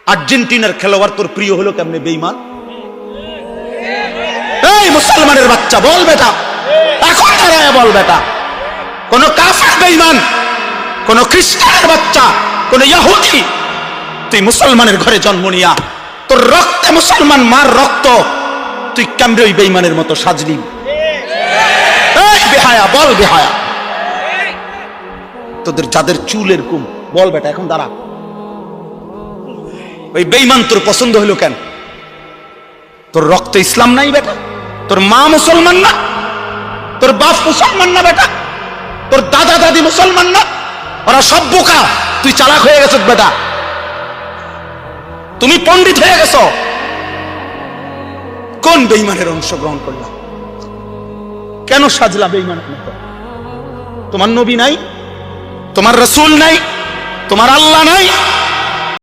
আর্জেন্টিনার খেলোয়াড় তোর প্রিয় হলো কেমনে বেঈমান? এই মুসলমানের বাচ্চা বল বেটা, এখন দাঁড়ায় বল বেটা, কোন কাফের বেঈমান, কোন খ্রিস্টানের বাচ্চা, কোন ইহুদি, তুই মুসলমানের ঘরে জন্ম নিয়া তোর রক্তে মুসলমান মার রক্ত, তুই কেমনে ওই বেঈমানের মতো সাজলি? এই বেহায়া বল বেহায়া, তোদের যাদের চুল এরকম বল বেটা, এখন দাঁড়া। ওই বেঈমান তোর পছন্দ হলো কেন? তোর রক্তে ইসলাম নাই বেটা, তোর মা মুসলমান না, তোর বাপ মুসলমান না বেটা, তোর দাদা দাদি মুসলমান না, ওরা সব বোকা, তুই চালাক হয়ে গেছ বেটা, তুমি পণ্ডিত হয়ে গেছ। কোন বেঈমানের অংশগ্রহণ করলাম? কেন সাজলা বেঈমানের মতো? তোমার নবী নাই, তোমার রাসূল নাই, তোমার আল্লাহ নাই,